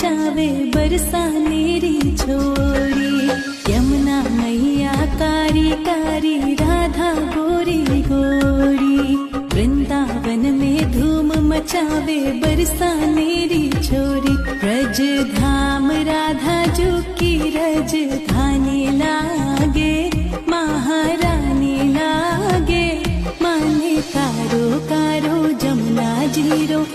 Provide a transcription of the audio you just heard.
मचावे बरसानेरी छोरी। यमुना मैया कारी कारी राधा गोरी गोरी। वृंदावन में धूम मचावे बरसानेरी छोरी। ब्रज धाम राधा जू की राजधानी लागे, महारानी लागे। माने कारो कारो जमुना जीरो।